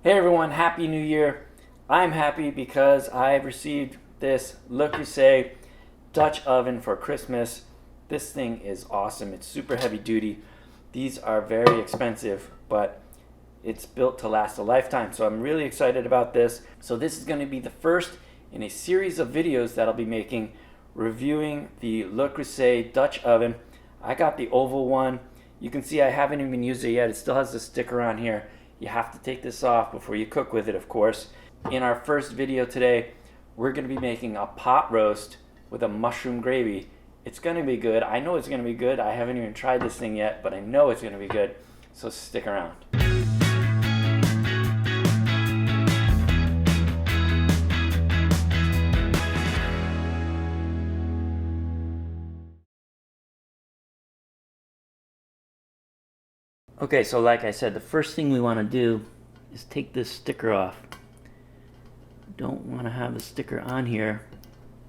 Hey everyone, Happy New Year. I'm happy because I've received this Le Creuset Dutch oven for Christmas. This thing is awesome. It's super heavy duty. These are very expensive, but it's built to last a lifetime. So I'm really excited about this. So this is going to be the first in a series of videos that I'll be making reviewing the Le Creuset Dutch oven. I got the oval one. You can see I haven't even used it yet. It still has the sticker on here. You have to take this off before you cook with it, of course. In our first video today, we're going to be making a pot roast with a mushroom gravy. It's going to be good. I know it's going to be good. I haven't even tried this thing yet, but I know it's going to be good. So stick around. Okay, so like I said, the first thing we want to do is take this sticker off. Don't want to have the sticker on here,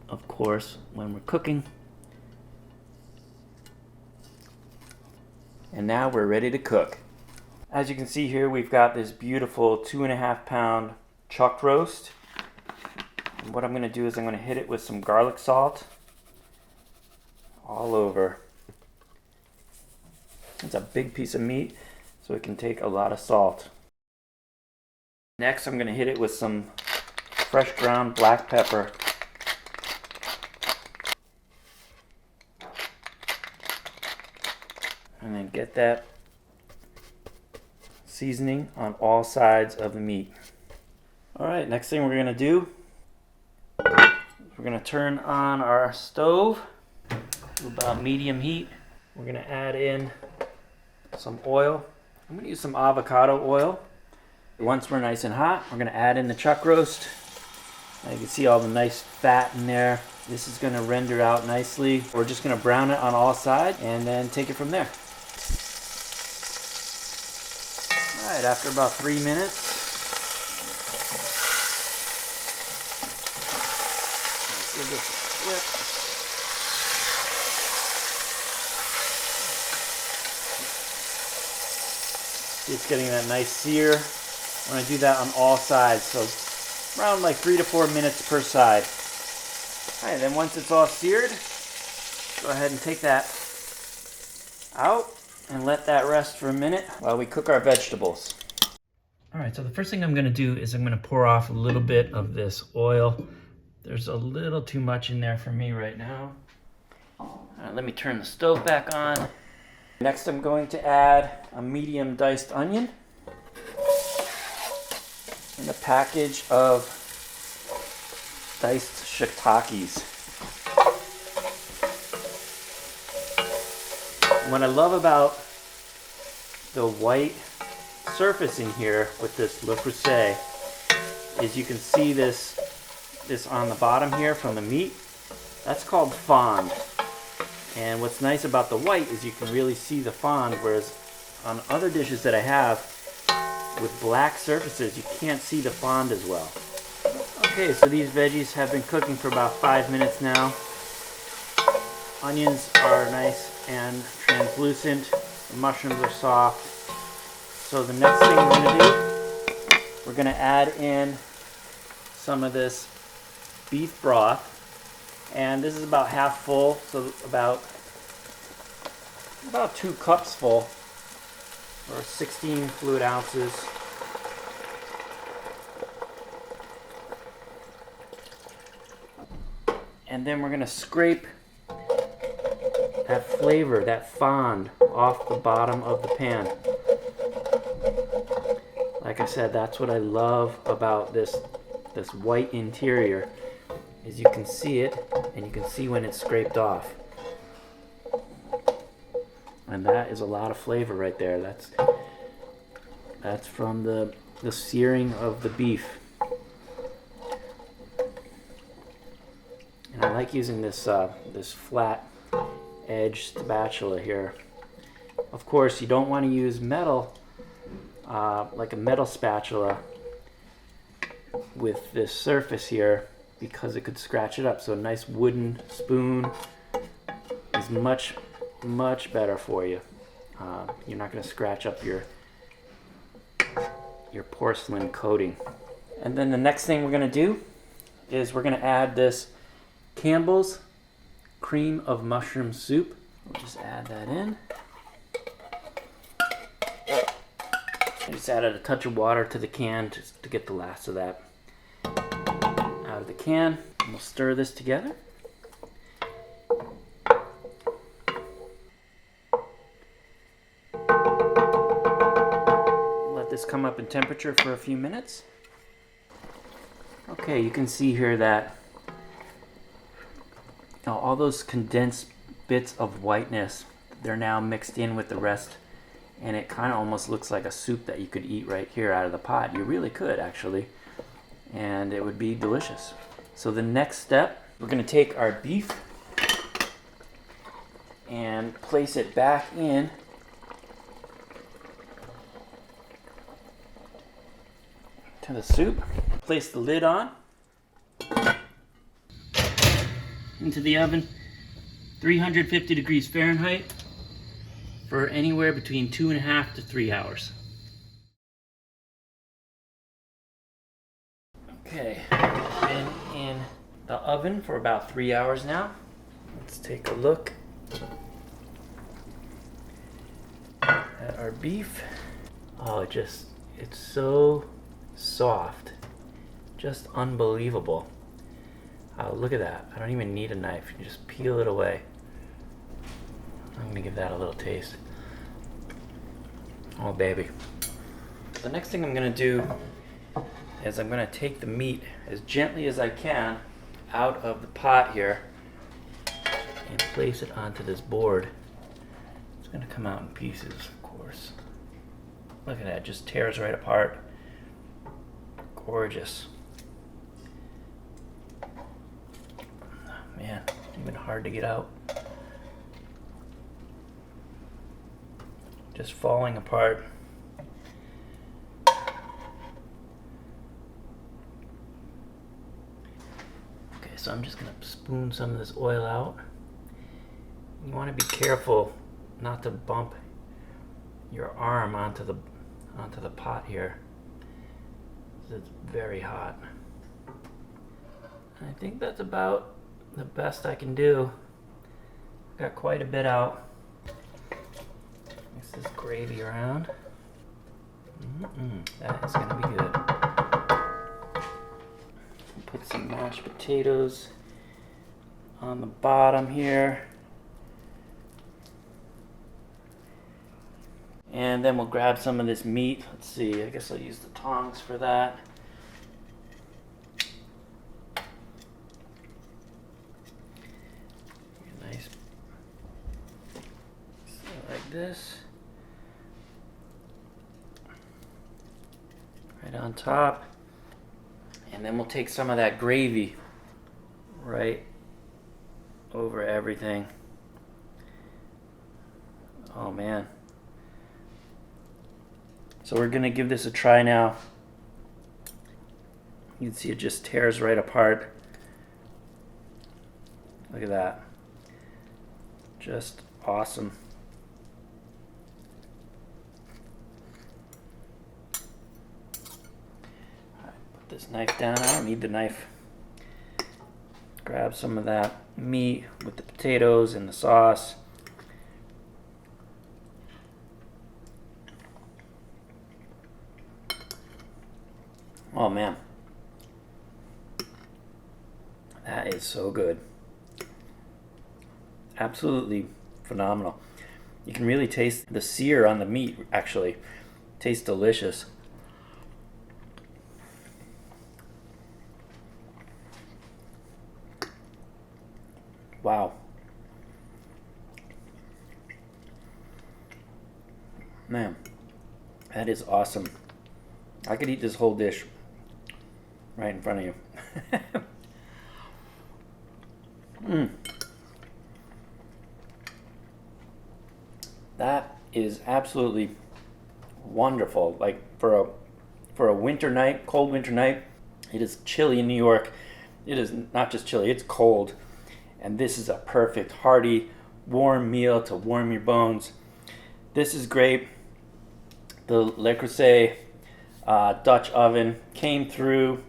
of course, when we're cooking. And now we're ready to cook. As you can see here, we've got this beautiful 2.5 pound chuck roast. And what I'm going to do is I'm going to hit it with some garlic salt all over. It's a big piece of meat, so it can take a lot of salt. Next, I'm going to hit it with some fresh ground black pepper. And then get that seasoning on all sides of the meat. Alright, next thing we're going to do, we're going to turn on our stove to about medium heat. We're going to add in some oil. I'm going to use some avocado oil. Once we're nice and hot, we're going to add in the chuck roast. Now you can see all the nice fat in there. This is going to render out nicely. We're just going to brown it on all sides and then take it from there. Alright, after about 3 minutes, let's give this a flip. It's getting that nice sear. I'm going to do that on all sides, so around like 3 to 4 minutes per side. Alright, then once it's all seared, go ahead and take that out and let that rest for a minute while we cook our vegetables. Alright, so the first thing I'm going to do is I'm going to pour off a little bit of this oil. There's a little too much in there for me right now. Alright, let me turn the stove back on. Next, I'm going to add a medium diced onion and a package of diced shiitakes. What I love about the white surface in here with this Le Creuset is you can see this on the bottom here from the meat. That's called fond. And what's nice about the white is you can really see the fond, whereas on other dishes that I have with black surfaces, you can't see the fond as well. Okay, so these veggies have been cooking for about 5 minutes now. Onions are nice and translucent. The mushrooms are soft. So the next thing we're going to do, we're going to add in some of this beef broth. And this is about half full, so about 2 cups full, or 16 fluid ounces. And then we're going to scrape that flavor, that fond, off the bottom of the pan. Like I said, that's what I love about this white interior, is you can see it, and you can see when it's scraped off. And that is a lot of flavor right there. That's from the searing of the beef. And I like using this flat edge spatula here. Of course, you don't want to use metal, like a metal spatula with this surface here, because it could scratch it up. So a nice wooden spoon is much better for you. You're not going to scratch up your porcelain coating. And then the next thing we're gonna do is we're gonna add this Campbell's cream of mushroom soup. We'll just add that in. I just added a touch of water to the can just to get the last of that out of the can. And we'll stir this together. Let this come up in temperature for a few minutes. Okay, you can see here that all those condensed bits of whiteness, they're now mixed in with the rest, and it kind of almost looks like a soup that you could eat right here out of the pot. You really could, actually, and it would be delicious. So the next step, we're going to take our beef and place it back in to the soup. Place the lid on. Into the oven, 350 degrees Fahrenheit for anywhere between 2.5 to 3 hours. Okay, been in the oven for about 3 hours now. Let's take a look at our beef. Oh, it's so soft, just unbelievable. Oh, look at that. I don't even need a knife. You just peel it away. I'm gonna give that a little taste. Oh, baby. The next thing I'm gonna do is I'm gonna take the meat as gently as I can out of the pot here and place it onto this board. It's gonna come out in pieces, of course. Look at that, it just tears right apart. Gorgeous. Man, even hard to get out. Just falling apart. Okay, so I'm just gonna spoon some of this oil out. You want to be careful not to bump your arm onto the pot here. It's very hot. I think that's about the best I can do. Got quite a bit out. Mix this gravy around. That is gonna be good. Put some mashed potatoes on the bottom here. And then we'll grab some of this meat. Let's see, I guess I'll use the tongs for that. Nice. So like this. Right on top. And then we'll take some of that gravy right over everything. Oh man. So we're gonna give this a try now. You can see it just tears right apart. Look at that. Just awesome. All right, put this knife down. I don't need the knife. Grab some of that meat with the potatoes and the sauce. Oh man, that is so good. Absolutely phenomenal. You can really taste the sear on the meat, actually. Tastes delicious. Wow. Man, that is awesome. I could eat this whole dish right in front of you. That is absolutely wonderful. Like for a winter night, cold winter night. It is chilly in New York. It is not just chilly, it's cold. And this is a perfect hearty, warm meal to warm your bones. This is great. The Le Creuset Dutch oven. Came through.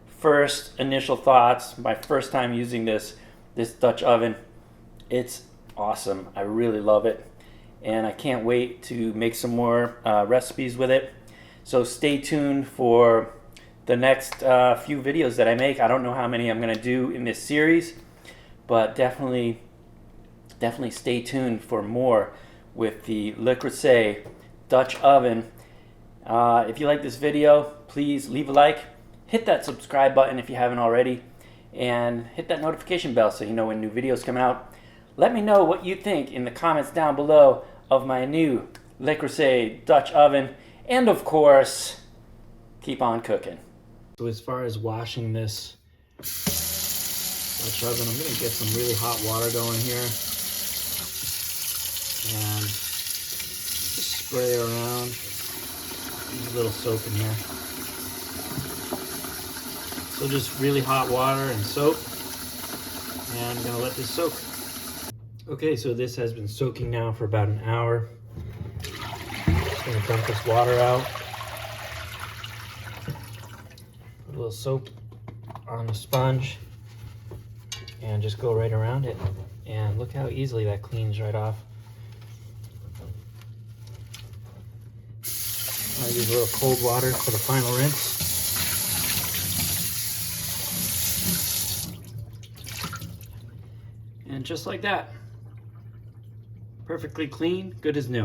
First initial thoughts, my first time using this Dutch oven. It's awesome. I really love it. And I can't wait to make some more recipes with it. So stay tuned for the next few videos that I make. I don't know how many I'm going to do in this series, but definitely stay tuned for more with the Le Creuset Dutch oven. If you like this video, please leave a like, hit that subscribe button if you haven't already, and hit that notification bell so you know when new videos come out. Let me know what you think in the comments down below of my new Le Creuset Dutch oven, and of course, keep on cooking. So as far as washing this Dutch oven, I'm going to get some really hot water going here and just spray around. Use a little soap in here. So just really hot water and soap, and I'm going to let this soak. Okay, so this has been soaking now for about an hour. Just going to dump this water out. Put a little soap on the sponge and just go right around it. And look how easily that cleans right off. I'll use a little cold water for the final rinse. And just like that, perfectly clean, good as new.